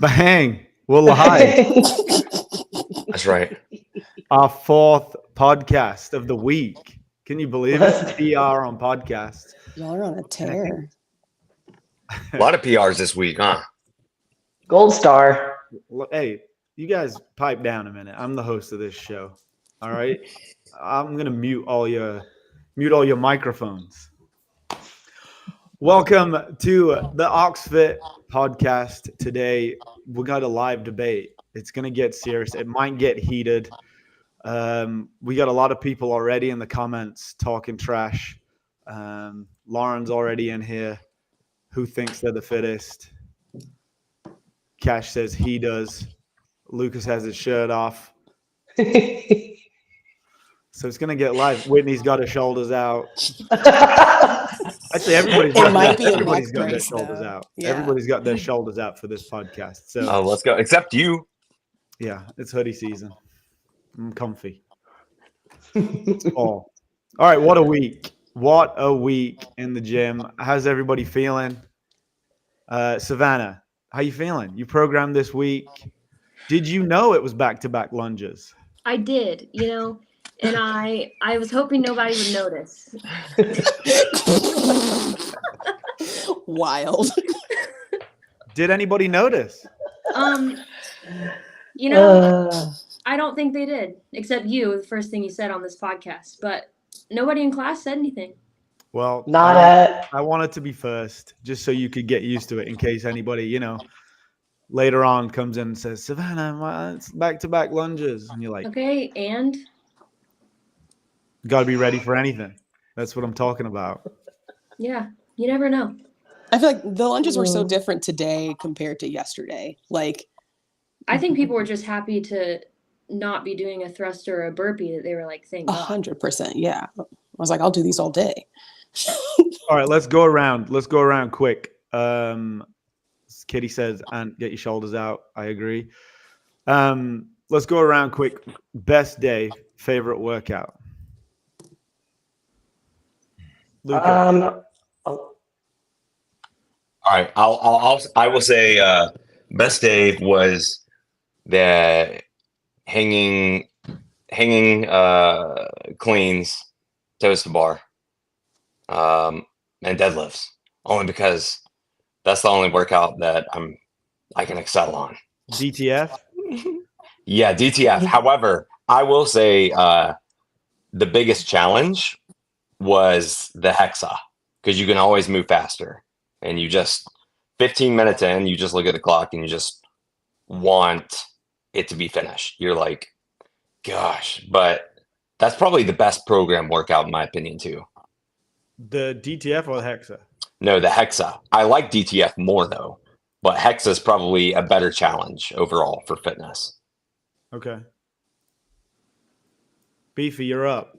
Bang! We're live. That's right. Our fourth podcast of the week. Can you believe it? PR on podcasts. Y'all are on a tear. A lot of PRs this week, huh? Gold star. Hey, you guys pipe down a minute. I'm the host of this show. All right. I'm gonna mute all your microphones. Welcome to the Oxfit podcast. Today we got a live debate. It's gonna get serious. It might get heated. We got a lot of people already in the comments talking trash. Lauren's already in here. Who thinks they're the fittest? Cash says he does. Lucas has his shirt off. So it's going to get live. Whitney's got her shoulders out. Actually, everybody's got their shoulders out. Yeah. Everybody's got their shoulders out for this podcast. So let's go. Except you. Yeah, it's hoodie season. I'm comfy. All right, what a week. What a week in the gym. How's everybody feeling? Savannah, how you feeling? You programmed this week. Did you know it was back-to-back lunges? I did, and I was hoping nobody would notice. Wild. Did anybody notice? I don't think they did, except you, the first thing you said on this podcast. But nobody in class said anything. Well, I wanted to be first, just so you could get used to it in case anybody, later on comes in and says, Savannah, it's back-to-back lunges. And you're like, okay, and? Got to be ready for anything. That's what I'm talking about. Yeah, you never know. I feel like the lunges were so different today compared to yesterday. I think people were just happy to not be doing a thrust or a burpee that they were like, thank God. 100%, yeah. I was like, I'll do these all day. All right, let's go around. Let's go around quick. Kitty says, and get your shoulders out. I agree. Let's go around quick. Best day, favorite workout. Luca. All right, I will say best day was the hanging cleans, toes to bar, and deadlifts. Only because that's the only workout that I can excel on. DTF? Yeah, DTF. However, I will say the biggest challenge was the hexa, because you can always move faster. And you just 15 minutes in, you just look at the clock and you just want it to be finished. You're like, gosh, but that's probably the best program workout in my opinion too. The DTF or the hexa? No, the hexa. I like DTF more though, but hexa is probably a better challenge overall for fitness. Okay. Beefy, you're up.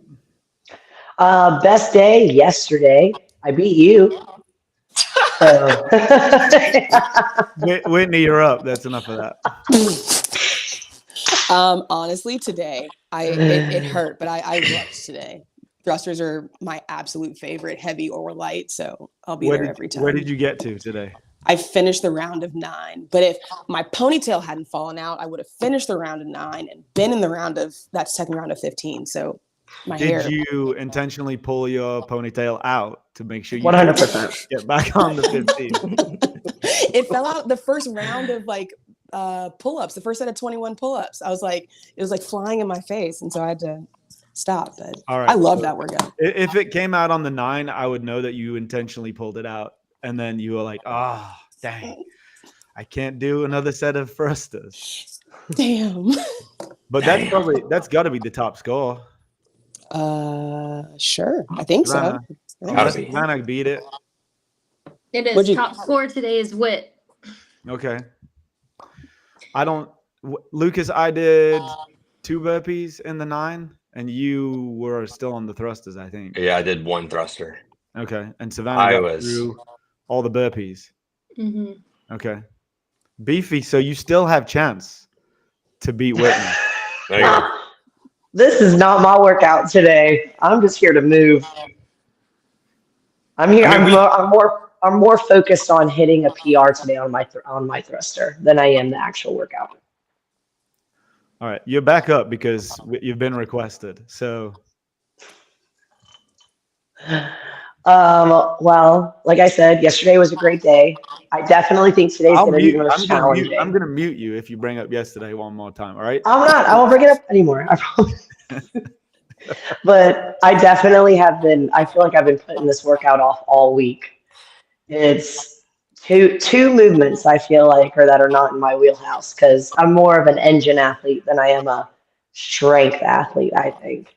Best day yesterday. I beat you. So. Whitney, you're up. That's enough of that. Honestly, today it hurt, but I loved today. Thrusters are my absolute favorite, heavy or light, so I'll be there every time. Where did you get to today? I finished the round of 9, but if my ponytail hadn't fallen out, I would have finished the round of 9 and been in the second round of 15 . So my hair. Did you intentionally pull your ponytail out to make sure you 100% get back on the 15? It fell out the first round of pull-ups, the first set of 21 pull-ups. It was like flying in my face, and so I had to stop. But all right, I love that workout. If it came out on the 9, I would know that you intentionally pulled it out, and then you were like, dang, I can't do another set of thrusters. Damn. But that's got to be the top score. Sure. I think so. Savannah beat it. It is. Top score today is Wit. Okay. Lucas, I did 2 burpees in the 9, and you were still on the thrusters, I think. Yeah, I did 1 thruster. Okay. And Savannah got through all the burpees. Mm-hmm. Okay. Beefy, so you still have chance to beat Whitney. There you go. This is not my workout today. I'm just here to move. I'm here. I'm I'm more focused on hitting a PR today on my thruster than I am the actual workout. All right, you're back up because you've been requested. So, well, like I said, yesterday was a great day. I definitely think today's going to be the most challenging. I'm gonna mute you if you bring up yesterday one more time. All right? I'm not. I won't bring it up anymore. I promise. But I definitely have been. I feel like I've been putting this workout off all week. It's two movements I feel like that are not in my wheelhouse because I'm more of an engine athlete than I am a strength athlete, I think.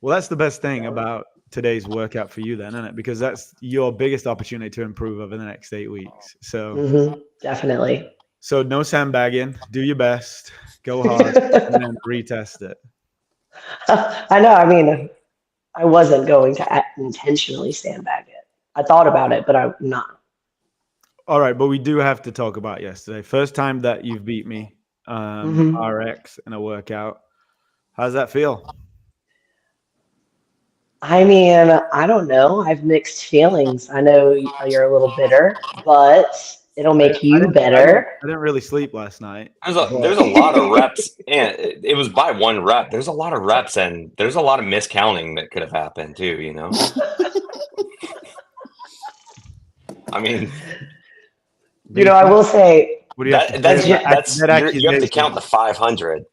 Well, that's the best thing about today's workout for you then, isn't it? Because that's your biggest opportunity to improve over the next 8 weeks. So definitely. So no sandbagging. Do your best. Go hard and then retest it. I know. I mean, I wasn't going to intentionally sandbag it. I thought about it, but I'm not. All right, but we do have to talk about yesterday. First time that you've beat me, RX in a workout. How's that feel? I mean, I don't know. I've mixed feelings. I know you're a little bitter, but it'll make you better. I didn't really sleep last night. There's a lot of reps, and it was by one rep. There's a lot of reps, and there's a lot of miscounting that could have happened too. You know, I mean, I will say you have to count the 500.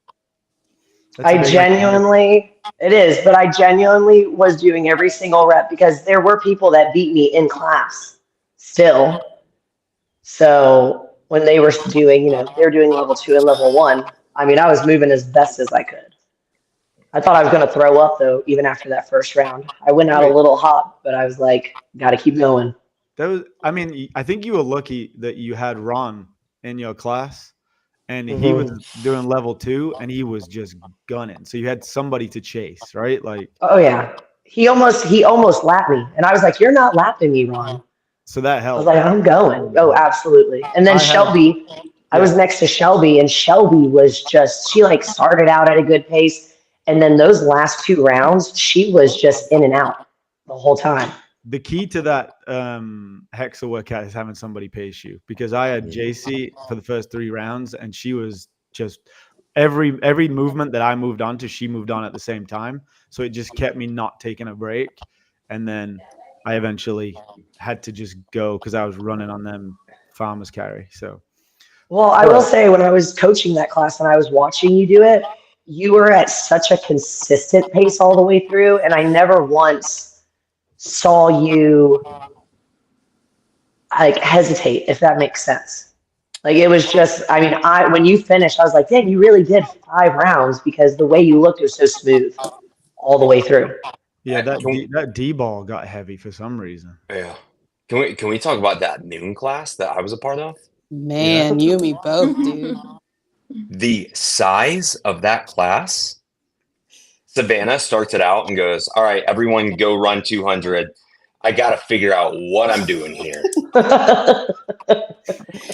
It is, but I genuinely was doing every single rep because there were people that beat me in class still. So when they were doing, they were doing level 2 and level 1. I mean, I was moving as best as I could. I thought I was going to throw up though, even after that first round. I went out a little hot, but I was like, got to keep going. I think you were lucky that you had Ron in your class. And he was doing level 2, and he was just gunning. So you had somebody to chase, right? Like, oh yeah, he almost lapped me, and I was like, "You're not lapping me, Ron." So that helped. I was like, "I'm going." Oh, absolutely. And then Shelby, I was next to Shelby, and Shelby was she started out at a good pace, and then those last 2 rounds, she was just in and out the whole time. The key to that Hexa workout is having somebody pace you, because I had JC for the first 3 rounds, and she was just every movement that I moved on to, she moved on at the same time. So it just kept me not taking a break. And then I eventually had to just go because I was running on them farmers carry. So, well, I will say when I was coaching that class and I was watching you do it, you were at such a consistent pace all the way through, and I never once saw you hesitate, if that makes sense. It was just, when you finished, I was like, dang, you really did 5 rounds because the way you looked was so smooth all the way through. Yeah, that D ball got heavy for some reason. Yeah. Can we talk about that noon class that I was a part of? Man, you and me both, dude. The size of that class. Savannah starts it out and goes, "All right, everyone go run 200. I got to figure out what I'm doing here."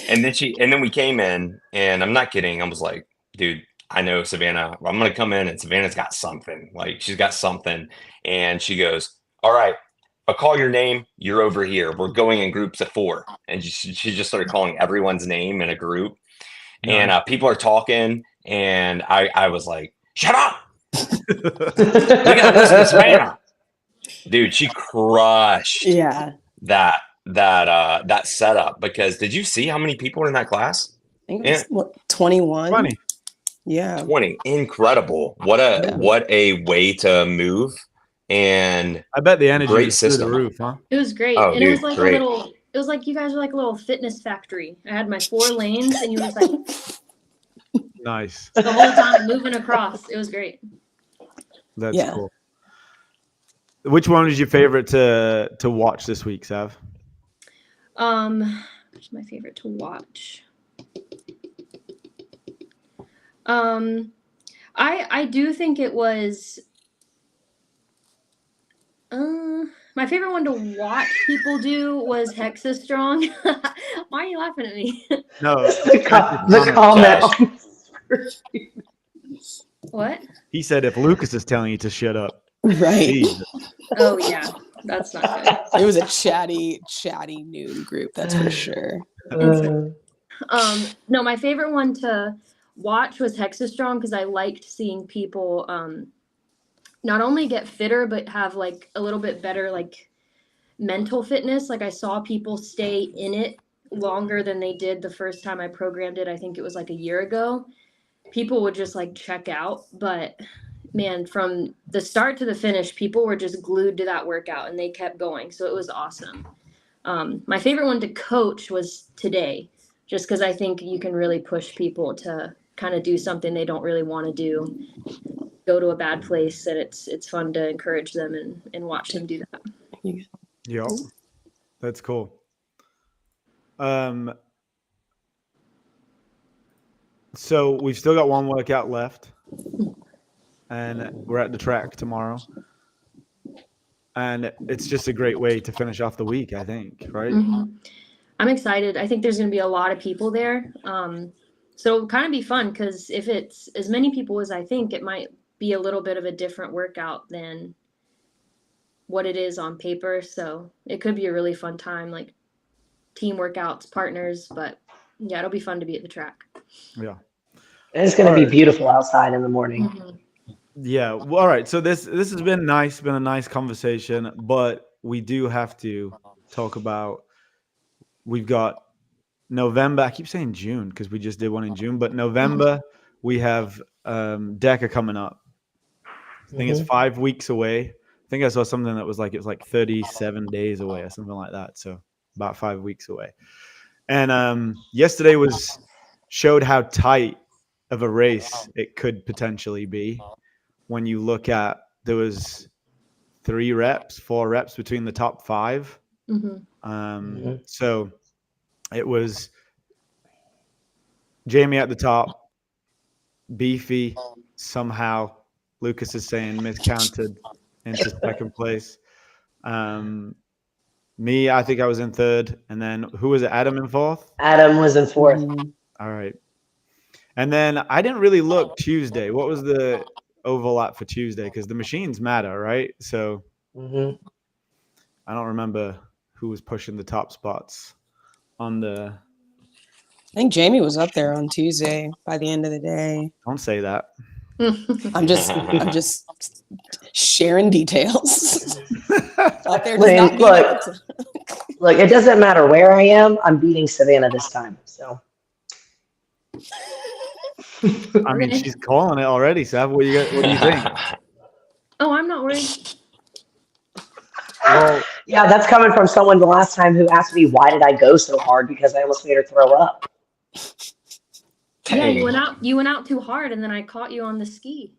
and then we came in, and I'm not kidding. I was like, dude, I know Savannah. I'm going to come in, and Savannah's got something. She's got something. And she goes, "All right, I'll call your name. You're over here. We're going in groups of 4. And she just started calling everyone's name in a group. And people are talking, and I was like, "Shut up. We gotta listen to Savannah." Dude, she crushed that setup, because did you see how many people were in that class? I think it was 21. 20. Yeah. 20. Incredible. What a way to move. And I bet the energy great was through system. the roof, huh? It was great. Oh, and dude, it was like great. it was like you guys were like a little fitness factory. I had my 4 lanes, and you were just like Nice. the whole time moving across. It was great. That's cool. Which one was your favorite to watch this week, Sav? What's my favorite to watch? I do think it was my favorite one to watch people do was Hexa Strong. Why are you laughing at me? No, the comment. What? He said if Lucas is telling you to shut up. Right. Jesus. Oh yeah. That's not good. It was a chatty noon group, that's for sure. No, my favorite one to watch was Hexastrong because I liked seeing people not only get fitter but have like a little bit better like mental fitness. Like I saw people stay in it longer than they did the first time I programmed it. I think it was like a year ago. People would just like check out, but man, from the start to the finish, people were just glued to that workout and they kept going. So it was awesome. My favorite one to coach was today, just because I think you can really push people to kind of do something they don't really want to do, go to a bad place, and it's fun to encourage them and watch them do that. Yeah, that's cool. So we've still got one workout left, and we're at the track tomorrow. And it's just a great way to finish off the week, I think, right? Mm-hmm. I'm excited. I think there's going to be a lot of people there. So it'll kind of be fun because if it's as many people as I think, it might be a little bit of a different workout than what it is on paper. So it could be a really fun time, like team workouts, partners. But yeah, it'll be fun to be at the track. Yeah. It's going to be beautiful outside in the morning. Mm-hmm. Yeah. Well, all right. So this has been nice, been a nice conversation, but we do have to talk about, we've got November. I keep saying June because we just did one in June, but November we have DEKA coming up. I think it's 5 weeks away. I think I saw something that was like, it was like 37 days away or something like that. So about 5 weeks away. And yesterday showed how tight of a race it could potentially be. When you look at, there was 4 reps between the top 5. So it was Jamie at the top, Beefy somehow, Lucas is saying, miscounted into second place. Me, I think I was in 3rd. And then who was it? Adam in 4th? Adam was in 4th. All right. And then I didn't really look Tuesday. What was the overlap for Tuesday? Because the machines matter, right? So I don't remember who was pushing the top spots on the. I think Jamie was up there on Tuesday by the end of the day. Don't say that. I'm just sharing details. Up there look, it doesn't matter where I am. I'm beating Savannah this time. So. I mean, she's calling it already, Sav. What do you think? Oh, I'm not worried. Well, yeah, that's coming from someone the last time who asked me why did I go so hard because I almost made her throw up. Yeah, you went out too hard, and then I caught you on the ski.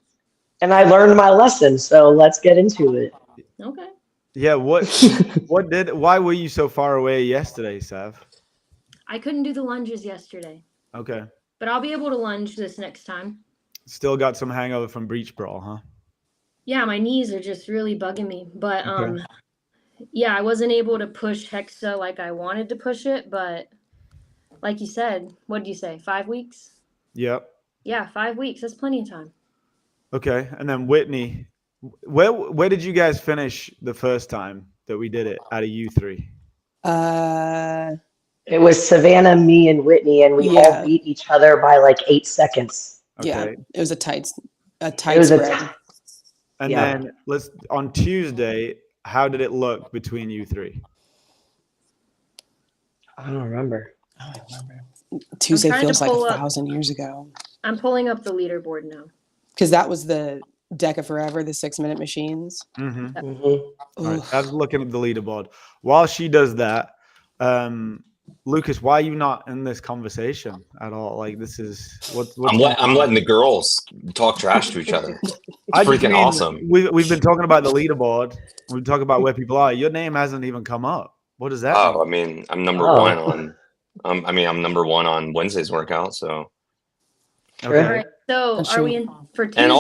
And I learned my lesson, so let's get into it. Okay. Yeah, why were you so far away yesterday, Sav? I couldn't do the lunges yesterday. Okay. But I'll be able to lunge this next time. Still got some hangover from Breach Brawl, huh? Yeah, my knees are just really bugging me. But yeah, I wasn't able to push Hexa like I wanted to push it, but like you said, what did you say? 5 weeks? Yep. Yeah, 5 weeks. That's plenty of time. Okay. And then Whitney, where did you guys finish the first time that we did it out of you 3? It was Savannah, me, and Whitney, and we all beat each other by like 8 seconds. Okay. Yeah, it was a tight spread. And then on Tuesday, how did it look between you 3? I don't remember. Tuesday feels like 1,000 years ago. I'm pulling up the leaderboard now. Because that was the DEKA Forever, the 6-minute machines. All right, I was looking at the leaderboard. While she does that, Lucas, why are you not in this conversation at all? Like, this is I'm letting the girls talk trash to each other. It's freaking awesome. We've been talking about the leaderboard. We've been talking about where people are. Your name hasn't even come up. What does that mean? I mean, I'm number one on. I'm number 1 on Wednesday's workout. So. Okay. All right. So are we in for Tuesday? And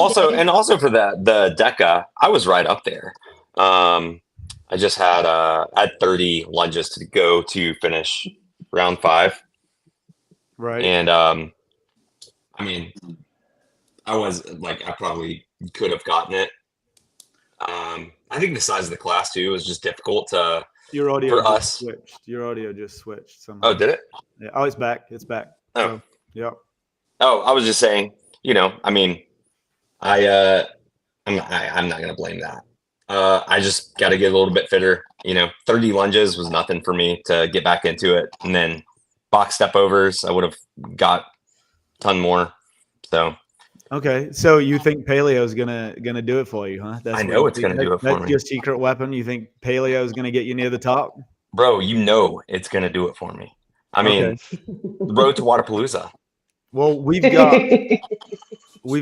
also for the DEKA, I was right up there. I just had 30 lunges to go to finish round 5. Right. And I mean, I was like, I probably could have gotten it. I think the size of the class too is just difficult to Your audio for just us. switched. Your audio just switched somehow. Oh, did it? Yeah. Oh, it's back. It's back. Oh. So, yep. Oh, I was just saying, I mean, I'm not gonna blame that. I just got to get a little bit fitter. 30 lunges was nothing for me to get back into it, and then box step overs, I would have got a ton more. So. Okay, so you think paleo is gonna do it for you, huh? I know it's gonna do it for me. That's your secret weapon. You think paleo is gonna get you near the top, bro? It's gonna do it for me. I mean, the road to Wadapalooza. Well, we've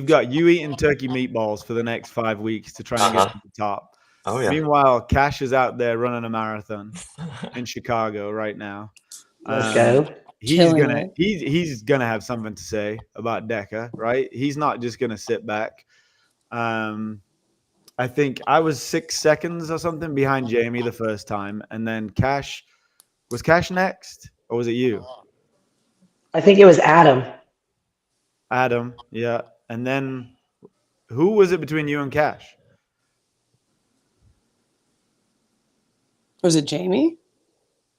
got you eating turkey meatballs for the next 5 weeks to try and get to the top. Oh yeah. Meanwhile, Cash is out there running a marathon in Chicago right now. Let's go. He's gonna have something to say about DEKA, right? He's not just gonna sit back. I think I was 6 seconds or something behind Jamie the first time, and then Cash next, or was it you? I think it was Adam. Adam, yeah. And then who was it between you and Cash? Was it Jamie?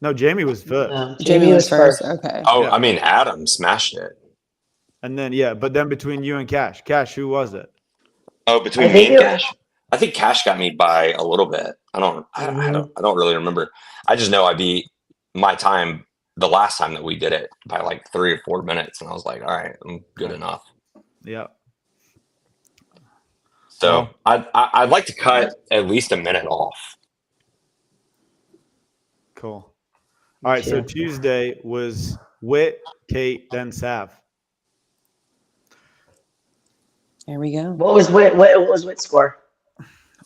No, Jamie was first. No, Jamie was first. Okay. Oh, Yeah. I mean, Adam smashed it. And then but then between you and Cash, who was it? Oh, between me and Cash? I think Cash got me by a little bit. I don't really remember. I just know I beat my time the last time that we did it by like 3 or 4 minutes, and I was like, all right, I'm good enough. Yeah. So I'd like to cut at least a minute off. Cool. All right, so Tuesday was Whit, Kate, then Sav. There we go. What was Whit's score?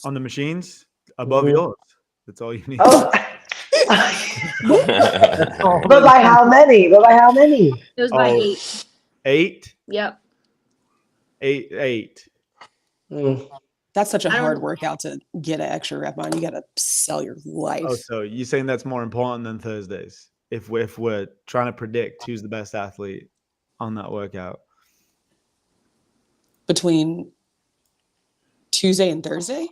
On the machines, above yours. That's all you need. Oh. But by how many? It was by 8. 8? Yep. 8. That's such a hard workout to get an extra rep on. You got to sell your life. Oh, so you saying that's more important than Thursdays? If we're trying to predict who's the best athlete on that workout. Between Tuesday and Thursday?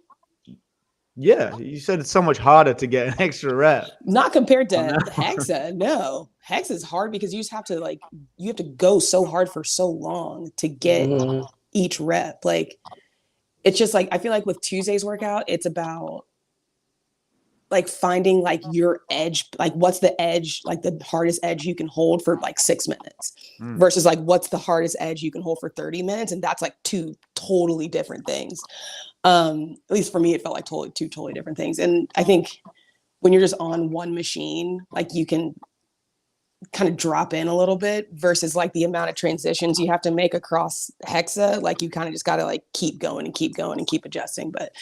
Yeah, you said it's so much harder to get an extra rep. Not compared to Hexa. No, Hexa is hard because you just have to you have to go so hard for so long to get each rep. Like, it's just I feel like with Tuesday's workout, it's about finding your edge, what's the edge, the hardest edge you can hold for 6 minutes versus what's the hardest edge you can hold for 30 minutes. And that's two totally different things. At least for me, it felt like two totally different things. And I think when you're just on one machine, you can kind of drop in a little bit versus the amount of transitions you have to make across Hexa. You kind of just got to keep going and keep going and keep adjusting. But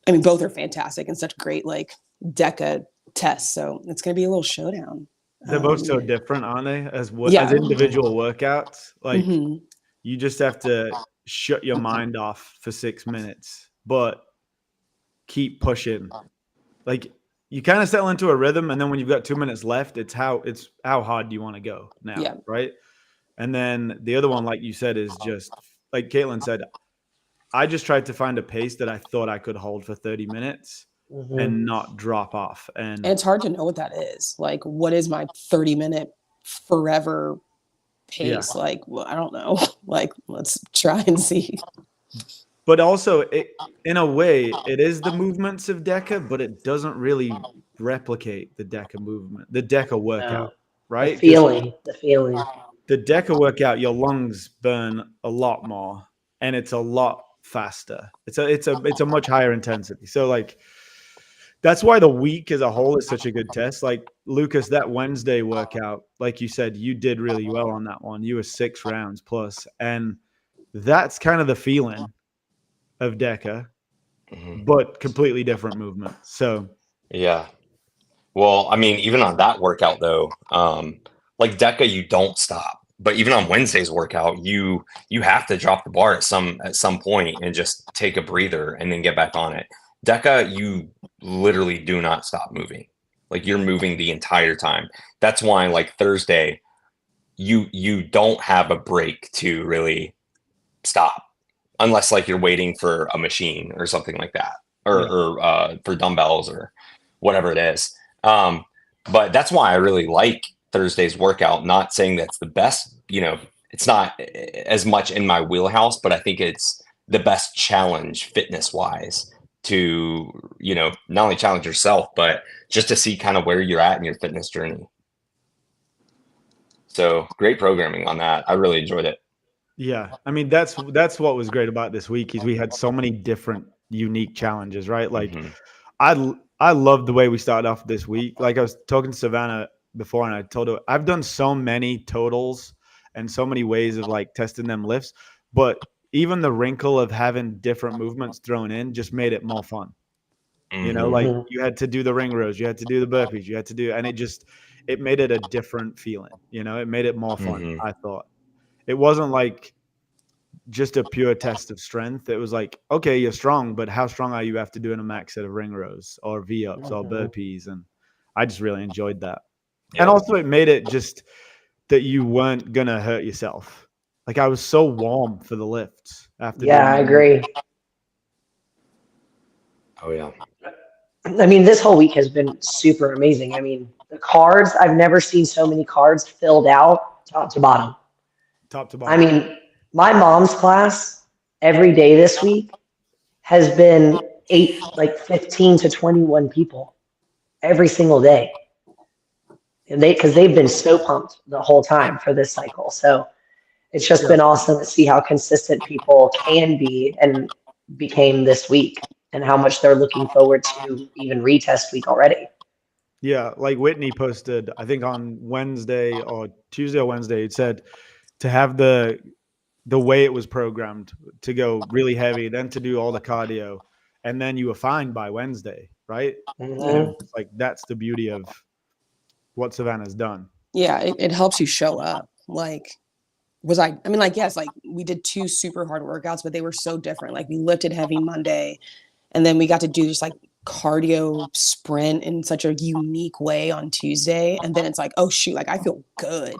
I mean, both are fantastic and such great DEKA tests. So it's going to be a little showdown. They're both so different, aren't they? As individual workouts, you just have to shut your mind off for 6 minutes, but keep pushing. You kind of settle into a rhythm, and then when you've got 2 minutes left, it's how hard do you want to go now, right? And then the other one, like you said, is just like Caitlin said. I just tried to find a pace that I thought I could hold for 30 minutes and not drop off. And it's hard to know what that is. What is my 30-minute forever pace? Yeah. Well, I don't know. Let's try and see. But also, in a way, it is the movements of DEKA, but it doesn't really replicate the DEKA movement, the DEKA workout, right? The feeling. The DEKA workout, your lungs burn a lot more, and it's a lot faster. It's a much higher intensity. So that's why the week as a whole is such a good test. Lucas, that Wednesday workout, like you said, you did really well on that one. You were 6 rounds plus, and that's kind of the feeling of DEKA, but completely different movement. So yeah. Well, I mean, even on that workout though, DEKA, you don't stop. But even on Wednesday's workout, you have to drop the bar at some point and just take a breather and then get back on it. DEKA, you literally do not stop moving. You're moving the entire time. That's why Thursday, you don't have a break to really stop unless you're waiting for a machine or something like that. or for dumbbells or whatever it is. But that's why I really like Thursday's workout. Not saying that's the best, it's not as much in my wheelhouse, but I think it's the best challenge fitness wise to, not only challenge yourself, but just to see kind of where you're at in your fitness journey. So great programming on that. I really enjoyed it. Yeah. I mean, that's what was great about this week is we had so many different unique challenges, right? Like I love the way we started off this week. Like I was talking to Savannah before and I told her I've done so many totals and so many ways of like testing them lifts, but even the wrinkle of having different movements thrown in just made it more fun. Like you had to do the ring rows, you had to do the burpees, you had to do, and it made it a different feeling. It made it more fun. I thought it wasn't like just a pure test of strength. It was like, okay, you're strong, but how strong are you after doing a max set of ring rows or V-ups or burpees? And I just really enjoyed that. Yeah. And also it made it just that you weren't going to hurt yourself. Like I was so warm for the lifts after. Yeah, I agree. Oh yeah. I mean, this whole week has been super amazing. I mean, the cards, I've never seen so many cards filled out top to bottom. Top to bottom. I mean, my mom's class every day this week has been 15 to 21 people every single day. And because they've been so pumped the whole time for this cycle. So it's just been awesome to see how consistent people can be and became this week and how much they're looking forward to even retest week already. Yeah, like Whitney posted, I think on Wednesday or Tuesday or Wednesday, it said to have the way it was programmed to go really heavy, then to do all the cardio, and then you were fine by Wednesday, right? It's like that's the beauty of what Savannah's done. Yeah, it helps you show up. Like, yes, like we did 2 super hard workouts, but they were so different. Like we lifted heavy Monday, and then we got to do just like cardio sprint in such a unique way on Tuesday. And then it's like, oh shoot, like I feel good.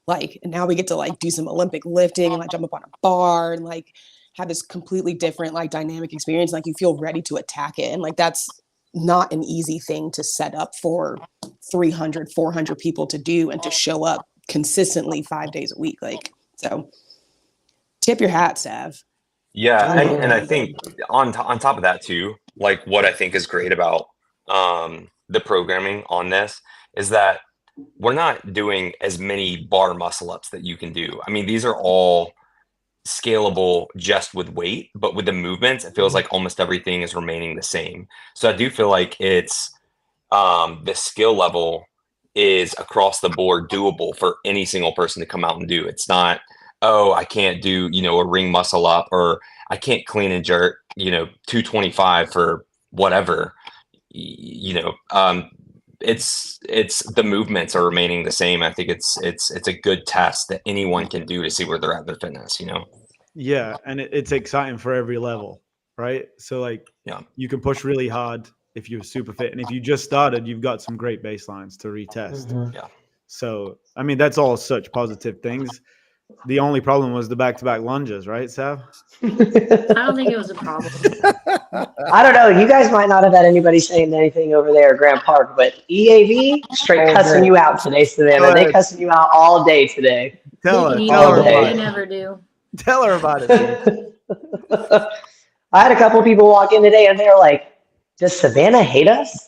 Like, and now we get to like do some Olympic lifting and like jump up on a bar and like have this completely different like dynamic experience. Like you feel ready to attack it. And like, that's not an easy thing to set up for 300, 400 people to do and to show up consistently 5 days a week. Like, so tip your hat, Sav. Yeah. And I think on top of that too, like what I think is great about the programming on this is that we're not doing as many bar muscle ups that you can do. I mean, these are all scalable just with weight, but with the movements, it feels like almost everything is remaining the same. So I do feel like it's the skill level is across the board doable for any single person to come out and do. It's not, oh, I can't do, a ring muscle up, or I can't clean and jerk, 225 for whatever, it's the movements are remaining the same. I think it's a good test that anyone can do to see where they're at in their fitness, Yeah, and it's exciting for every level, right? So like, you can push really hard if you're super fit, and if you just started, you've got some great baselines to retest. Yeah. So I mean, that's all such positive things. The only problem was the back-to-back lunges, right, Sav? I don't think it was a problem. I don't know. You guys might not have had anybody saying anything over there at Grant Park, but EAV straight cussing you out today, Savannah. They cussing you out all day today. Tell her about about it. it. They never do. Tell her about it. I had a couple people walk in today and they were like, does Savannah hate us?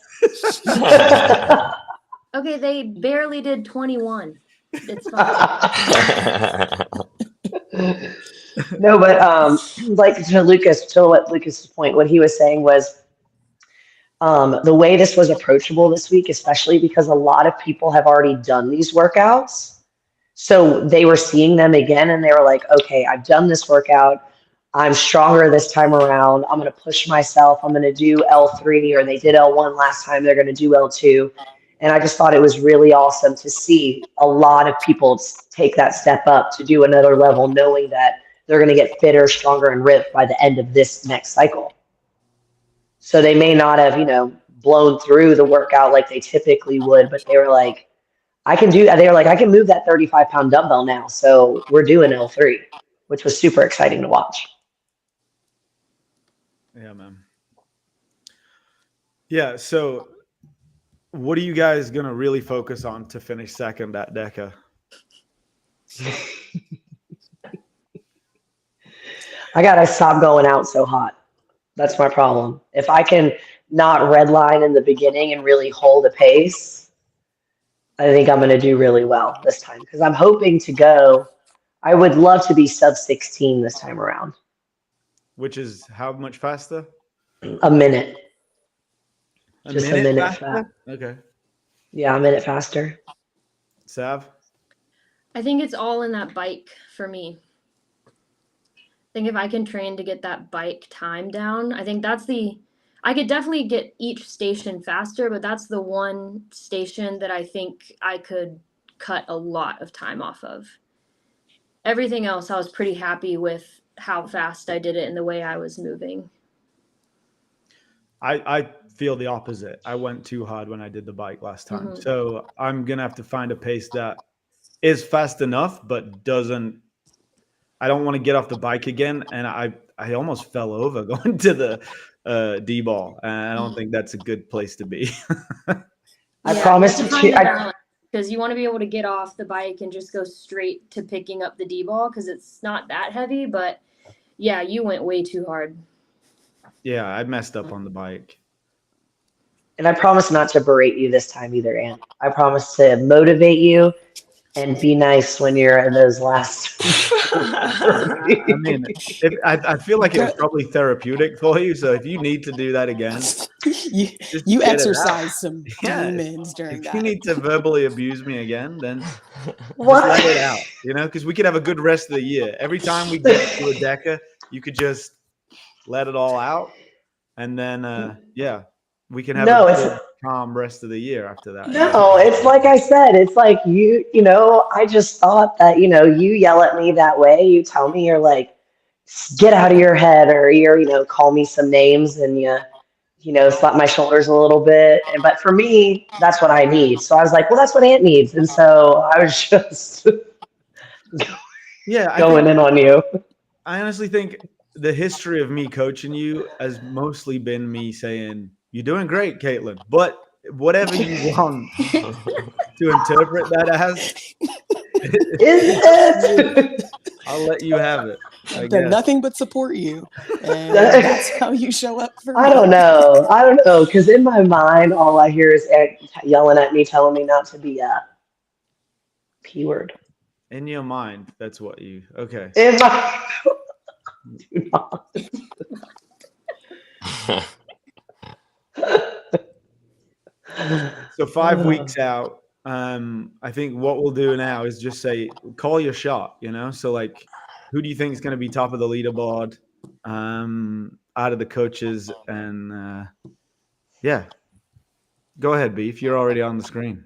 Okay, they barely did 21. It's fine. No, but like to what Lucas's point, what he was saying was the way this was approachable this week, especially because a lot of people have already done these workouts. So they were seeing them again and they were like, okay, I've done this workout. I'm stronger this time around. I'm going to push myself. I'm going to do L3, or they did L1 last time. They're going to do L2. And I just thought it was really awesome to see a lot of people take that step up to do another level, knowing that they're going to get fitter, stronger, and ripped by the end of this next cycle. So they may not have, blown through the workout like they typically would, but they were like, I can move that 35-pound dumbbell now. So we're doing L3, which was super exciting to watch. Yeah, man. Yeah. So, what are you guys gonna really focus on to finish second at DEKA? I gotta stop going out so hot. That's my problem. If I can not redline in the beginning and really hold a pace, I think I'm gonna do really well this time because I'm hoping to go. I would love to be sub 16 this time around. Which is how much faster? A minute, A just a minute minute fast. faster? Okay. Yeah, a minute faster. Sav? I think it's all in that bike for me. I think if I can train to get that bike time down, I think I could definitely get each station faster, but that's the one station that I think I could cut a lot of time off of. Everything else, I was pretty happy with how fast I did it and the way I was moving. I feel the opposite. I went too hard when I did the bike last time. Mhm. So I'm going to have to find a pace that is fast enough, but I don't want to get off the bike again. And I almost fell over going to the D-ball. And I don't think that's a good place to be. I promise to to find the I- balance, because you want to be able to get off the bike and just go straight to picking up the D-ball because it's not that heavy. But yeah, you went way too hard. Yeah, I messed up on the bike. And I promise not to berate you this time either, Ant. I promise to motivate you and be nice when you're in those last. I mean, I feel like it was probably therapeutic for you. So if you need to do that again, you just you get it exercise some Yeah, demons during if that. you need to verbally abuse me again, then just What? let it out, because we could have a good rest of the year. Every time we get to a DEKA, you could just let it all out. And then, we can have No, a it's good, calm rest of the year after that. no, it's like I said, it's like I just thought that, you yell at me that way, you tell me you're like, get out of your head, or call me some names and slap my shoulders a little bit. But for me, that's what I need. So I was like, well, that's what Ant needs. And so I was just Yeah, going in on you. I honestly think the history of me coaching you has mostly been me saying, "You're doing great, Caitlin," but whatever you want to interpret that as, Is it? I'll let you have it. I Done guess. nothing but support you, and that's how you show up for me. I don't know, because in my mind, all I hear is Ant yelling at me, telling me not to be a P word. In your mind, that's what you. Okay. In my do not. So 5 weeks out, I think what we'll do now is just say, call your shot. So like, who do you think is going to be top of the leaderboard, out of the coaches, and go ahead, Beef. You're already on the screen.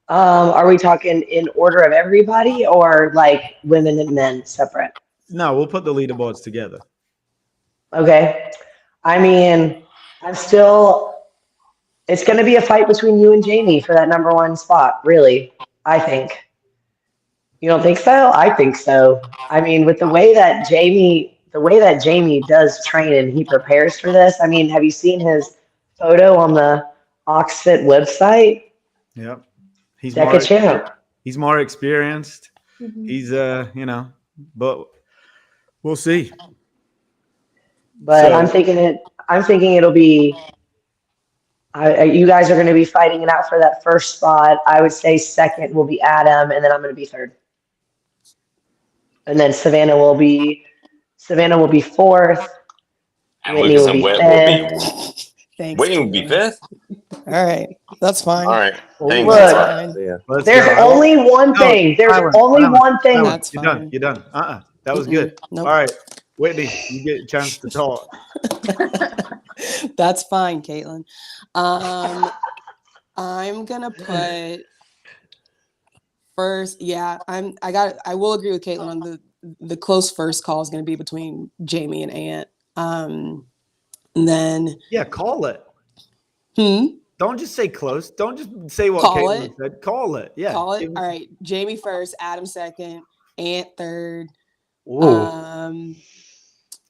Are we talking in order of everybody or like women and men separate? No, we'll put the leaderboards together. Okay. I mean, it's going to be a fight between you and Jamie for that number one spot, really, I think. You don't think so? I think so. I mean, with the way that Jamie does train and he prepares for this, I mean, have you seen his photo on the Oxfit website? Yep. He's DEKA champ. He's more experienced. Mhm. He's but we'll see. But So- I'm thinking it'll be. You guys are going to be fighting it out for that first spot. I would say second will be Adam, and then I'm going to be third. And then Savannah will be fourth. And Whitney Lucas will and be Whit fifth. will be. Thanks. Whitney will be Caitlin. fifth. All right, that's fine. All right. Thanks. Look. Fine. Yeah. Let's There's go. only one thing. There's Silence, only silence, one thing. silence. That's You're fine. done. You're done. That was good. Nope. All right, Whitney, you get a chance to talk. That's fine, Caitlin. I'm gonna put first. Yeah, I will agree with Caitlin on the close first call is gonna be between Jamie and Ant. And then Yeah, call it. hmm. Don't just say close. Don't just say what Call Caitlin it. said. Call it. Yeah. Call it. All right. Jamie first, Adam second, Ant third. Ooh.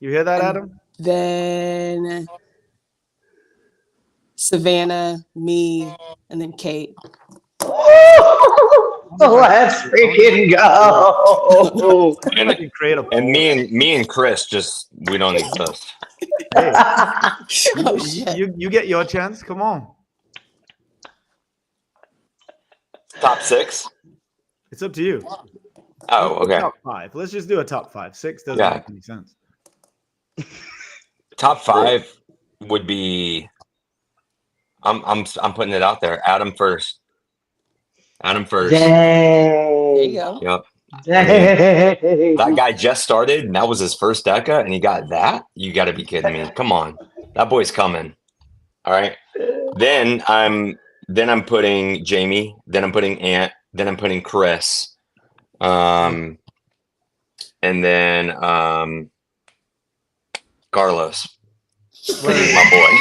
You hear that, and Adam? Then Savannah, me, and then Kate. Let's freaking go. I can create a And me and Chris we don't exist. Hey, Oh shit. you get your chance. Come on. Top 6? It's up to you. Oh, okay. Top 5. Let's just do a top 5. 6 doesn't Yeah. make any sense. Top 5 would be. I'm putting it out there. Adam first. Dang. There you go. Yep. Dang. That guy just started, and that was his first DEKA, and he got that? You got to be kidding me. Come on. That boy's coming. All right. Then I'm putting Jamie, then I'm putting Ant, then I'm putting Chris. And then Carlos. My boy.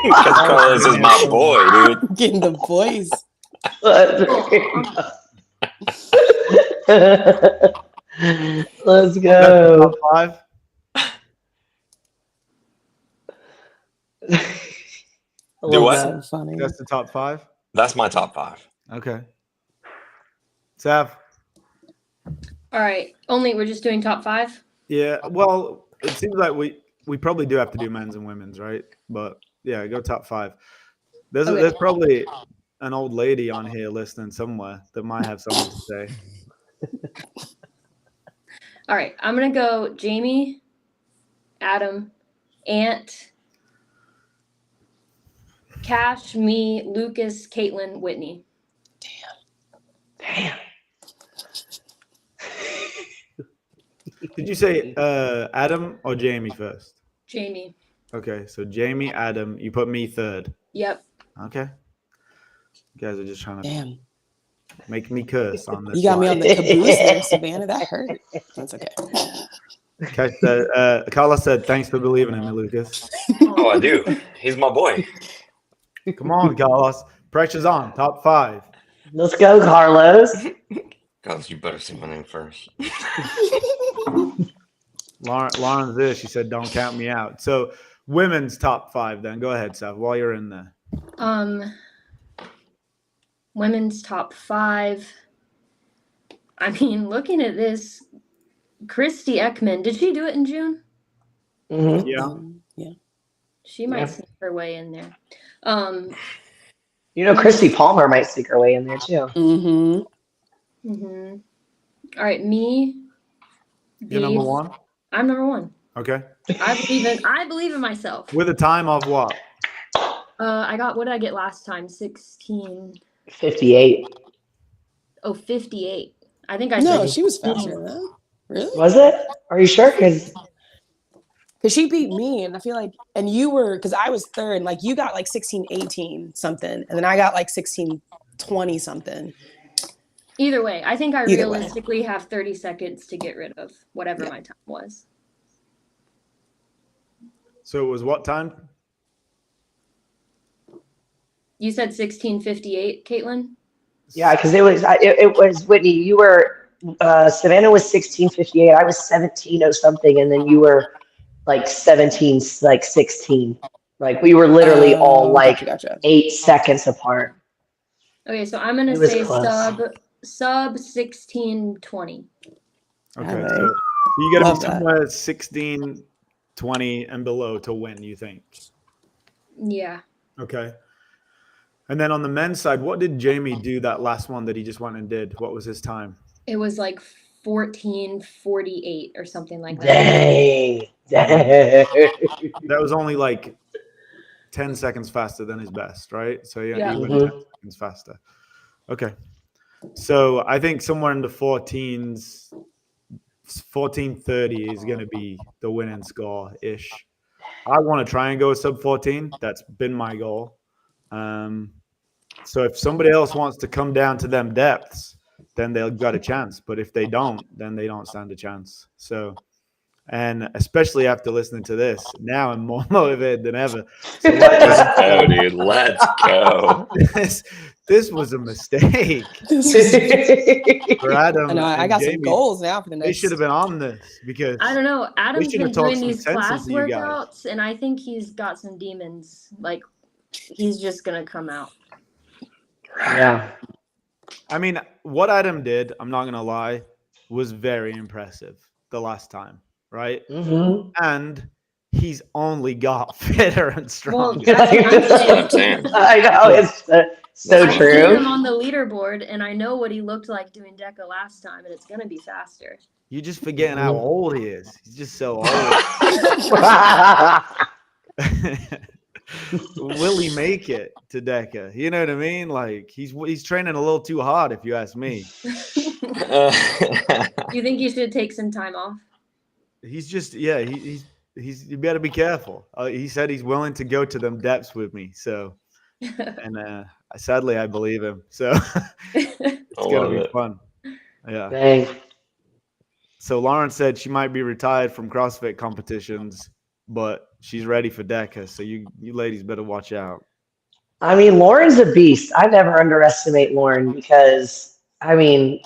Because Carlos is my boy, dude. Getting the boys. Let's That's the go. top 5. Do what? So funny. That's the top 5. That's my top 5. Okay. Sav. All right. We're just doing top 5. Yeah. Well, it seems like we probably do have to do men's and women's, right? But yeah, go top 5. There's probably an old lady on here listening somewhere that might have something to say. All right. I'm going to go Jamie, Adam, Ant, Cash, me, Lucas, Caitlin, Whitney. Damn. Did you say Adam or Jamie first? Jamie. Okay, so Jamie, Adam, you put me third. Yep. Okay. You guys are just trying to Damn. make me curse on this. You got me on line. the caboose there, Savannah. That hurt. That's okay. Okay, Carlos said, thanks for believing in me, Lucas. Oh, I do. He's my boy. Come on, Carlos. Pressure's on. Top 5. Let's go, Carlos. Carlos, you better say my name first. Lauren's there. She said, don't count me out. So women's top 5 then. Go ahead, Sav, while you're in there. Women's top 5. I mean, looking at this, Christy Ekman, did she do it in June? Mm-hmm. Yeah. Yeah. She might sneak her way in there. Christy Palmer might sneak her way in there too. Mm-hmm. All right, me. You're number 1? I'm number 1. Okay. I believe in myself. With a time of what? What did I get last time? 16. 58. Oh, 58. I think I No, said she was faster than that. Really? Was it? Are you sure? Because She beat me, and I feel like, and you were, because I was third, like you got like 16-18 something, and then I got like 16-20 something. Either way, I think I Either way. realistically have 30 seconds to get rid of whatever my time was. So it was what time? You said 16:58, Caitlin? yeah, because it was Whitney. You were Savannah was 16:58. I was 17 something, and then you were like 17, like 16. Like we were literally all like Gotcha. 8 seconds apart. Okay, so I'm gonna It was say close. sub 16:20. Okay. Alright. So you got Love to be that. somewhere 16, 20 and below to win, you think? Yeah. Okay. And then on the men's side, what did Jamie do that last one that he just went and did? What was his time? It was like 14:48 or something like that. Dang. That was only like 10 seconds faster than his best, right? So Yeah. he went 10 seconds faster. Okay. So I think somewhere in the 14s, 14:30 is going to be the winning score-ish. I want to try and go sub 14. That's been my goal. So if somebody else wants to come down to them depths, then they've got a chance. But if they don't, then they don't stand a chance. So, and especially after listening to this, now I'm more motivated than ever. So Let's go, dude. Let's go. this was a mistake for Adam. I know. I and got Jamie. some goals now for the They next. should have been on this because I don't know. Adam's should been have talked doing some these sense class into you guys. workouts, and I think he's got some demons like he's just gonna come out. Yeah. I mean, what Adam did, I'm not gonna lie, was very impressive the last time, right? Mm-hmm. And he's only got fitter and Well, stronger. that's what I'm That's what I'm saying. saying. I know, it's so I've seen true. him on the leaderboard, and I know what he looked like doing DEKA last time, and it's gonna be faster. You're just forgetting how old he is. He's just so old. Will he make it to DEKA? You know what I mean? Like he's training a little too hard, if you ask me. You think you should take some time off? He's just he's you better be careful. He said he's willing to go to them depths with me. So, and sadly, I believe him. So it's gonna be fun. Yeah. Dang. So Lauren said she might be retired from CrossFit competitions, but she's ready for DEKA. So you ladies better watch out. I mean, Lauren's a beast. I never underestimate Lauren because, I mean,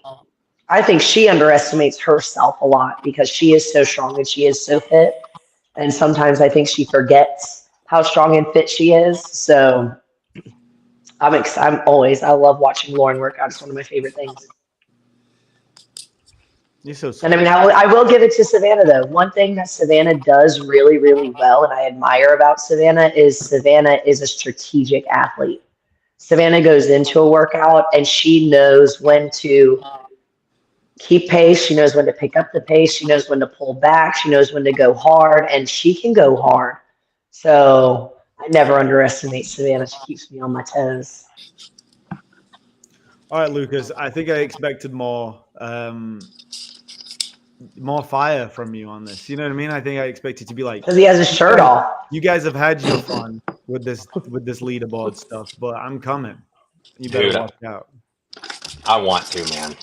I think she underestimates herself a lot because she is so strong and she is so fit. And sometimes I think she forgets how strong and fit she is. So I love watching Lauren work out. It's one of my favorite things. You're so sweet. And I mean, I will give it to Savannah, though. One thing that Savannah does really, really well, and I admire about Savannah is a strategic athlete. Savannah goes into a workout and she knows when to keep pace. She knows when to pick up the pace. She knows when to pull back. She knows when to go hard, and she can go hard. So I never underestimate Savannah. She keeps me on my toes. All right, Lucas. I think I expected more fire from you on this. You know what I mean? I think I expected to be like, Because he has his shirt off. you guys have had your fun with this leaderboard stuff, but I'm coming. You better Dude, watch out. I want to, man.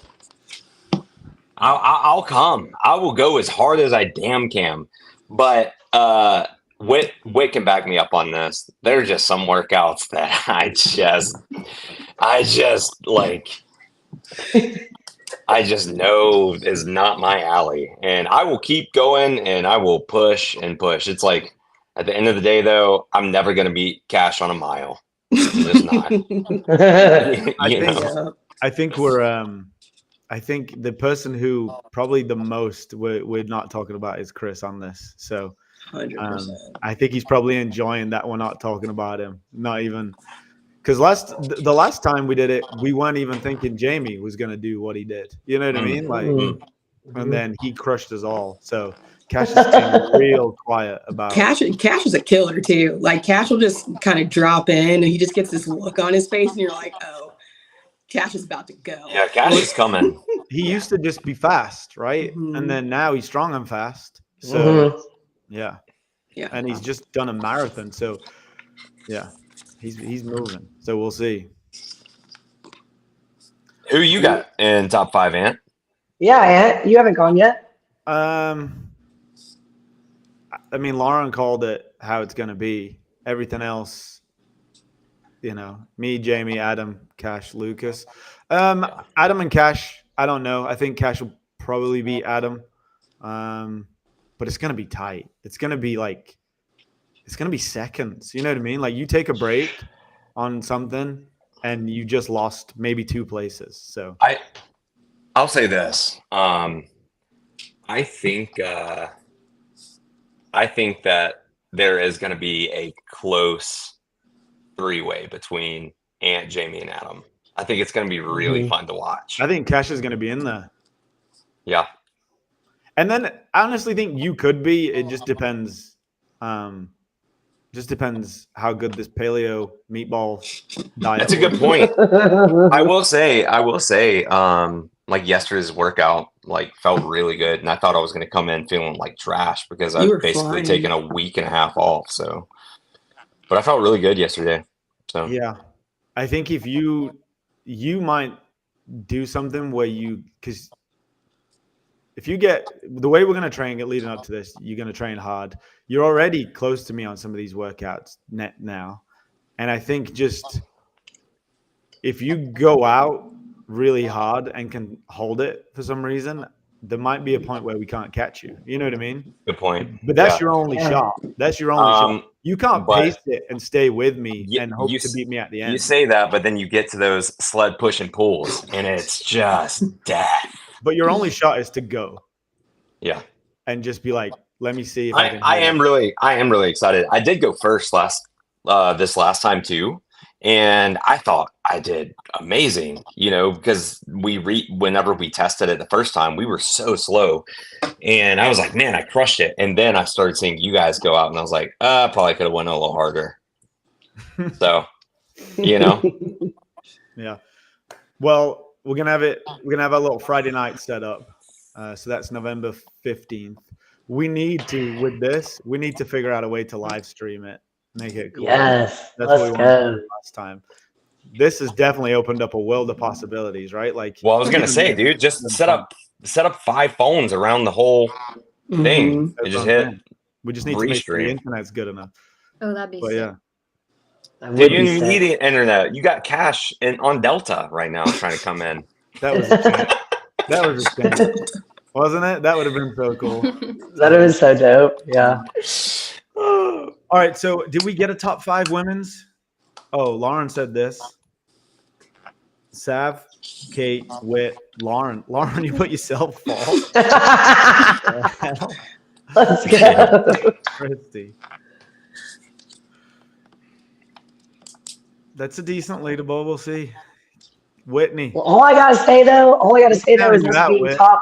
I'll come. I will go as hard as I damn can. But Whit can back me up on this. There are just some workouts that I just know is not my alley. And I will keep going and I will push and push. It's like at the end of the day, though, I'm never going to beat Cash on a mile. I'm just not. I think the person who probably the most we're not talking about is Chris on this. So 100%. I think he's probably enjoying that we're not talking about him. Not even because the last time we did it, we weren't even thinking Jamie was going to do what he did. You know what I mean? Like, and then he crushed us all. So Cash is staying real quiet about Cash is a killer too. Like Cash will just kind of drop in and he just gets this look on his face and you're like, oh, Cash is about to go. Yeah, Cash is coming. He used to just be fast, right? Mm-hmm. And then now he's strong and fast. So yeah. And he's just done a marathon. So yeah, he's moving. So we'll see. Who you got in top 5, Ant? Yeah, Ant, you haven't gone yet. I mean, Lauren called it how it's going to be. Everything else, me, Jamie, Adam, Cash, Lucas. Adam and Cash, I don't know. I think Cash will probably beat Adam. But it's going to be tight. It's going to be seconds. You know what I mean? Like you take a break on something and you just lost maybe 2 places. So I'll say this. I think that there is going to be a close 3-way between Ant, Jamie, and Adam. I think it's going to be really fun to watch. I think Cash is going to be in there. Yeah. And then I honestly think you could be. It just depends. Just depends how good this paleo meatball diet. That's a good point. I will say, like yesterday's workout, felt really good, and I thought I was going to come in feeling like trash because I've basically taken a week and a half off. So, but I felt really good yesterday. So yeah, I think if you might do something where because if you get the way we're going to train leading up to this, you're going to train hard. You're already close to me on some of these workouts now. And I think just if you go out really hard and can hold it for some reason, there might be a point where we can't catch you. You know what I mean? good point. But that's your only shot. That's your only shot. You can't But pace it and stay with me you- and hope you to s- beat me at the You end. say that, but then you get to those sled push and pulls, and it's just death. But your only shot is to go Yeah. and just be like, let me see if I can. I hold am really excited. I did go first this last time too, and I thought I did amazing. Because whenever we tested it the first time, we were so slow, and I was like, man, I crushed it. And then I started seeing you guys go out, and I was like, probably could have went a little harder. So, Yeah. Well, we're gonna have a little Friday night set up. So that's November 15th. We need to figure out a way to live stream it, make it cool. Yes, That's what we let's wanted to go. do last time. This has definitely opened up a world of possibilities, right? Like, well, I was gonna say, dude, just set up 5 phones around the whole thing. Mhm. And just what I'm hit saying. We just need to make sure the restream. internet's good enough. Oh, that'd be But sick. yeah, That Dude, would you be didn't need sick. the internet. You got Cash on Delta right now trying to come in. that was a shame. That was a shame, wasn't it? That would have been so cool. That would have been so dope. Yeah. All right, so did we get a top 5 women's? Oh, Lauren said this. Sav, Kate, Whit, Lauren. Lauren, you put yourself false. Let's go. Christy. That's a decent leaderboard. We'll see. Whitney. Well, all I gotta say though, is us being Whit. top.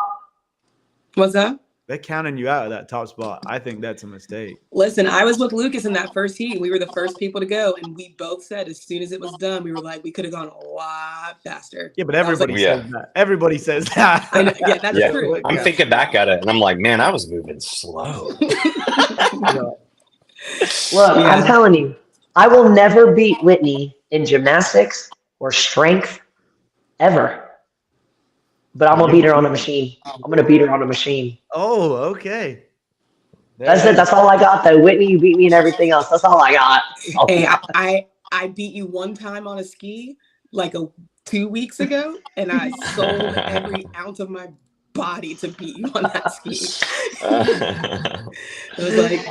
What's that? They're counting you out of that top spot. I think that's a mistake. Listen, I was with Lucas in that first heat. We were the first people to go, and we both said as soon as it was done, we were like, we could have gone a lot faster. Yeah, but I was like, everybody says that. Everybody says that. I know, yeah, that's true. I'm thinking back at it, and I'm like, man, I was moving slow. Look, I'm telling you, I will never beat Whitney in gymnastics or strength ever. But I'm gonna beat her on a machine. I'm gonna beat her on a machine. Oh, okay. That's it. That's all I got though. Whitney, you beat me in everything else. That's all I got. Hey, I beat you one time on a ski like 2 weeks ago, and I sold every ounce of my body to beat you on that ski. It was like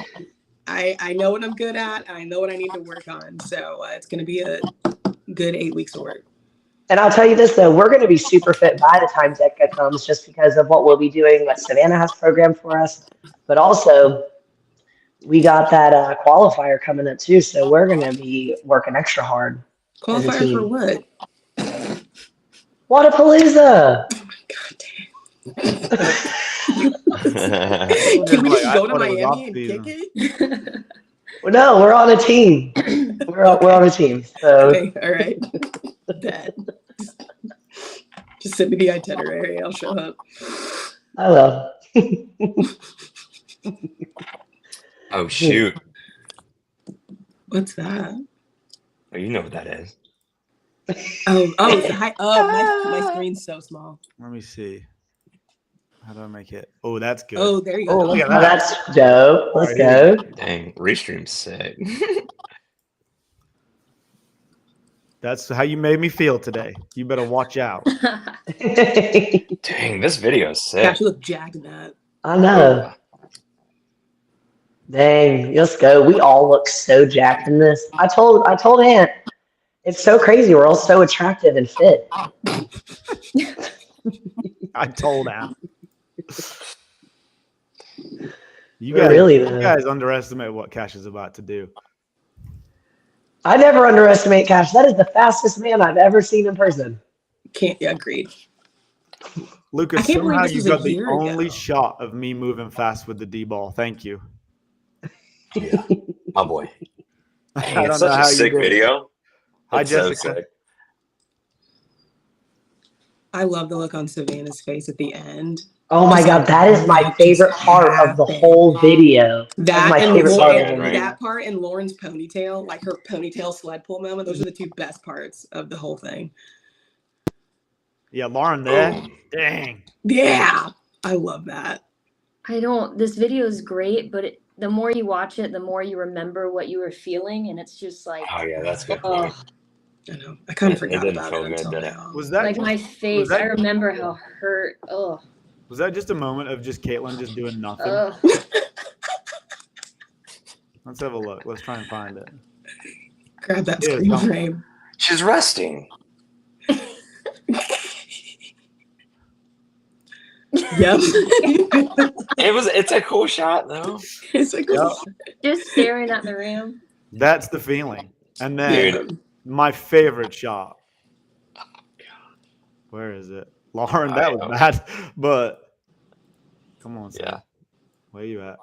I know what I'm good at, and I know what I need to work on. So it's going to be a good 8 weeks of work. And I'll tell you this though, we're going to be super fit by the time DEKA comes, just because of what we'll be doing, what Savannah has programmed for us. But also, we got that qualifier coming up too, so we're going to be working extra hard. Qualifier for what? Whatappalooza! Can we just go to Miami and kick it? Well, no, we're on a team. We're on a team. So Okay, all right. That. Just send me the itinerary. I'll show up. I will. Oh shoot! What's that? Oh, you know what that is. It's a high. Oh, my screen's so small. Let me see. How do I make it? Oh, that's good. Oh, there you go. Oh, look at Oh, that. that's dope. Let's go. Dang, restream's sick. That's how you made me feel today. You better watch out. Dang, this video is sick. Gosh, you look jacked in that. I know. Dang, let's go. We all look so jacked in this. I told Aunt, it's so crazy. We're all so attractive and fit. I told Aunt. You guys underestimate what Cash is about to do. I never underestimate Cash. That is the fastest man I've ever seen in person. Agreed. Lucas, I can't believe somehow this you was a got the year only ago. shot of me moving fast with the D ball. Thank you. Yeah. Oh boy. I Dang, don't it's know such how a you sick did it. video. Hi, It's so Jessica. sick. I love the look on Savannah's face at the end. Oh my God, that is my favorite part of the whole video. That's my favorite part of the whole video. That part and Lauren's ponytail, like her ponytail sled pull moment, those are the two best parts of the whole thing. Yeah, Lauren there. Boom. Dang. Yeah, I love that. This video is great, but the more you watch it, the more you remember what you were feeling, and it's just like, Oh yeah, that's a good oh, point. I know. I kind of forgot didn't about feel it good, until did it? now. Was that like my face. that- I remember how hurt. Oh, was that just a moment of just Caitlin just doing nothing? oh. Let's have a look. Let's try and find it. Grab that Here, screen somewhere. frame. She's resting. Yep. It's a cool shot though. It's like, Yep. Just staring at the rim. That's the feeling. And then Dude. my favorite shot. Where is it? Lauren, that was bad. But come on, Sam. Yeah. Where you at?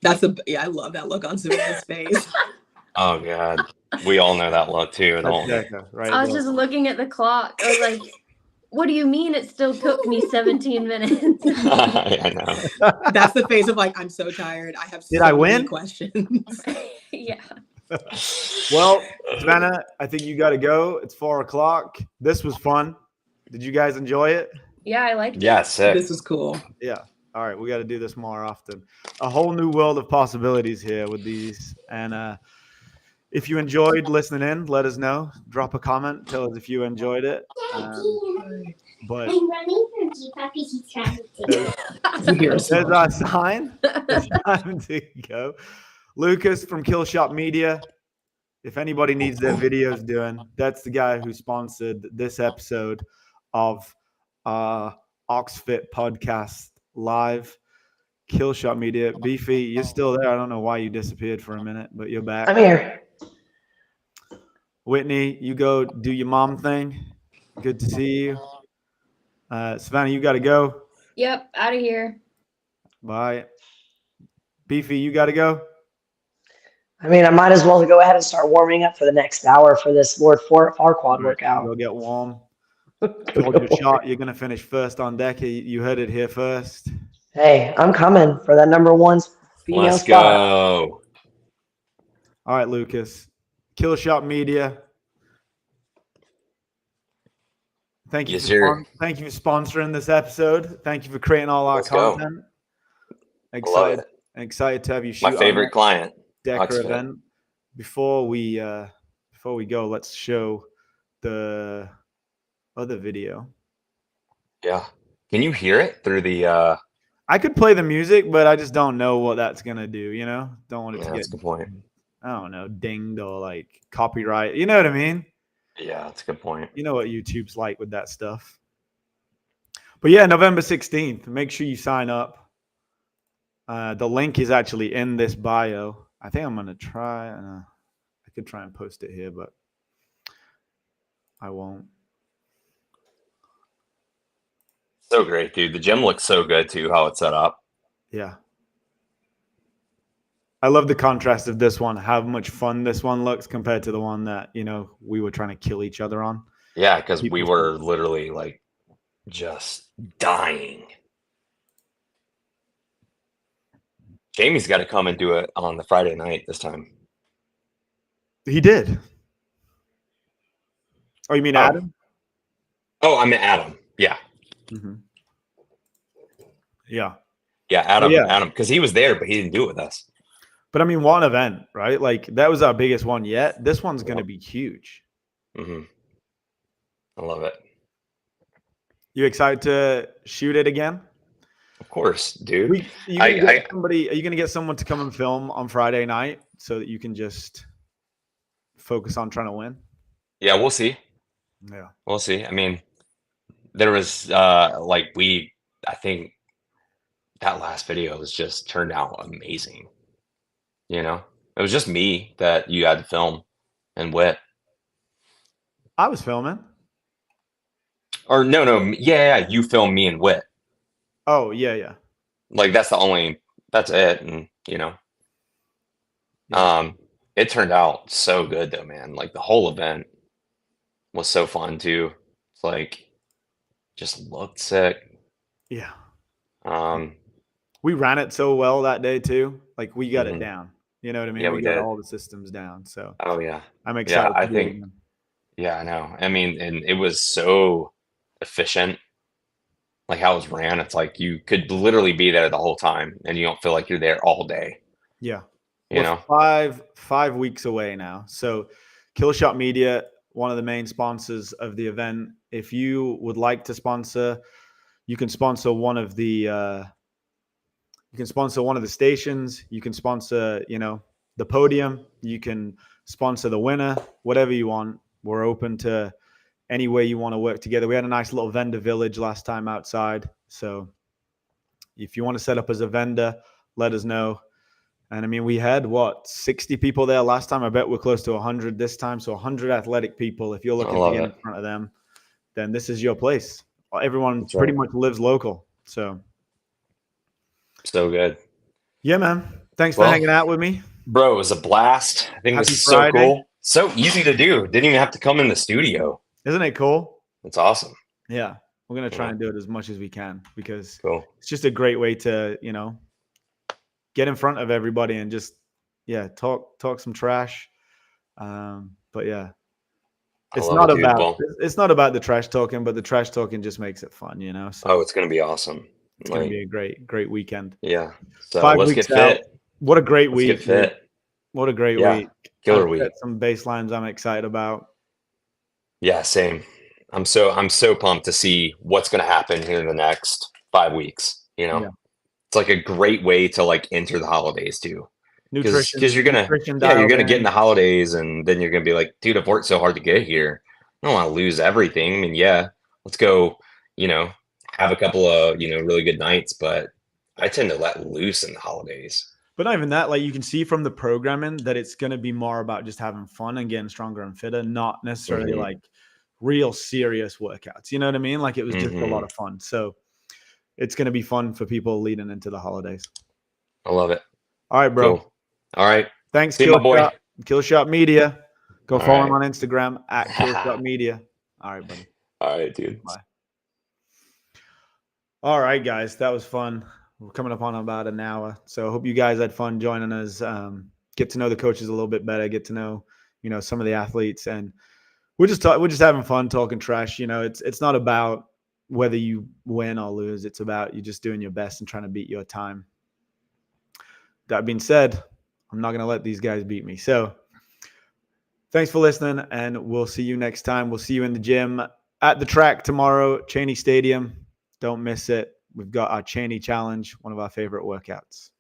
I love that look on Savannah's face. Oh god. We all know that look too, don't we? That's DEKA, right? I was above. just looking at the clock. I was like, what do you mean it still took me 17 minutes? I know. That's the face of like, I'm so tired. I have Did so I many win? questions. Yeah. Well, Savannah, I think you got to go. It's 4:00. This was fun. Did you guys enjoy it? Yeah, I liked it. Yeah, sick. This was cool. Yeah. All right. We got to do this more often. A whole new world of possibilities here with these. And if you enjoyed listening in, let us know. Drop a comment. Tell us if you enjoyed it. But I'm running from G-Pop because he's trying to. You hear us there's smoke. our sign. It's time to go. Lucas from Killshot Media. If anybody needs their videos doing, that's the guy who sponsored this episode of Oxfit Podcast Live. Killshot Media. Beefy, you're still there. I don't know why you disappeared for a minute, but you're back. I'm here. Whitney, you go do your mom thing. Good to see you. Savannah, you got to go. Yep, out of here. Bye. Beefy, you got to go. I mean, I might as well go ahead and start warming up for the next hour for this Lord Farquaad workout. Go get warm. Hold your shot. You're going to finish first on DEKA. You heard it here first. Hey, I'm coming for that #1 female Let's spot. go. All right, Lucas. Killshot Media. Thank you. Yes, sir. Thank you for sponsoring this episode. Thank you for creating all our Let's go. content. Love it. Excited to have you shoot My favorite our client. DEKA Oxford. event. Before we go, let's show the other video. Yeah. Can you hear it through the I could play the music, but I just don't know what that's gonna do. You know, don't want it yeah, to that's get a good point. I don't know dinged or like copyright. You know what I mean? Yeah, that's a good point. You know what YouTube's like with that stuff. But yeah, November 16th. Make sure you sign up. The link is actually in this bio. I think I'm gonna try. I could try and post it here, but I won't. So great, dude. The gym looks so good too, how it's set up. Yeah. I love the contrast of this one, how much fun this one looks compared to the one that, we were trying to kill each other on. Yeah, because we were literally like just dying. Jamie's got to come and do it on the Friday night this time. He did. Oh, you mean Adam? Oh, I meant Adam. Yeah. Mm-hmm. Yeah. Yeah, Adam. Oh, yeah. Adam, because he was there, but he didn't do it with us. But I mean, one event, right? Like that was our biggest one yet. This one's going to be huge. Mm-hmm. I love it. You excited to shoot it again? Of course, dude. Are you going to get someone to come and film on Friday night so that you can just focus on trying to win? Yeah, we'll see. Yeah. We'll see. I mean, there was I think that last video was just turned out amazing. It was just me that you had to film and Whit. I was filming. Or no, yeah, you filmed me and Whit. Oh, yeah. Like that's it. And it turned out so good though, man. Like the whole event was so fun too. It's like just looked sick. Yeah. We ran it so well that day too. Like we got it down. You know what I mean? Yeah, we got got all the systems down. So oh yeah. I'm excited. Yeah, I think. Yeah, I know. I mean, and it was so efficient. Like how it was ran, it's like you could literally be there the whole time, and you don't feel like you're there all day. Yeah. You know, 5 weeks away now. So Killshot Media, one of the main sponsors of the event. If you would like to sponsor, you can sponsor one of the stations. You can sponsor, the podium. You can sponsor the winner, whatever you want. We're open to any way you want to work together. We had a nice little vendor village last time outside. So if you want to set up as a vendor, let us know. And I mean, we had 60 people there last time. I bet we're close to 100 this time. So 100 athletic people. If you're looking to get in front of them, then this is your place. Everyone pretty much lives local. So good. Yeah, man. Thanks for hanging out with me. Bro, it was a blast. I think this is so cool. So easy to do. Didn't even have to come in the studio. Isn't it cool? It's awesome. Yeah. We're going to try and do it as much as we can because it's just a great way to, get in front of everybody and just, talk some trash. But yeah, it's not about the trash talking, but the trash talking just makes it fun, So it's going to be awesome. It's going to be a great weekend. Yeah. So 5 let's weeks get out. fit. What a great week. Get fit. What a great week. Killer week. Some baselines I'm excited about. Yeah, same. I'm so pumped to see what's going to happen here in the next 5 weeks. It's like a great way to like enter the holidays too. Nutrition, because you're gonna get in the holidays, and then you're gonna be like, dude, I've worked so hard to get here. I don't want to lose everything. I mean, let's go. Have a couple of really good nights, but I tend to let loose in the holidays. But not even that. Like you can see from the programming that it's going to be more about just having fun and getting stronger and fitter, not necessarily like real serious workouts. You know what I mean? Like it was just a lot of fun. So it's going to be fun for people leading into the holidays. I love it. All right, bro. Cool. All right. Thanks, Killshot Media. Go follow him on Instagram at Killshot Media. All right, buddy. All right, dude. Bye. All right, guys. That was fun. We're coming up on about an hour. So I hope you guys had fun joining us. Get to know the coaches a little bit better. Get to know, some of the athletes. And we're just having fun talking trash. It's not about whether you win or lose. It's about you just doing your best and trying to beat your time. That being said, I'm not going to let these guys beat me. So thanks for listening, and we'll see you next time. We'll see you in the gym at the track tomorrow, Cheney Stadium. Don't miss it. We've got our Cheney Challenge, one of our favorite workouts.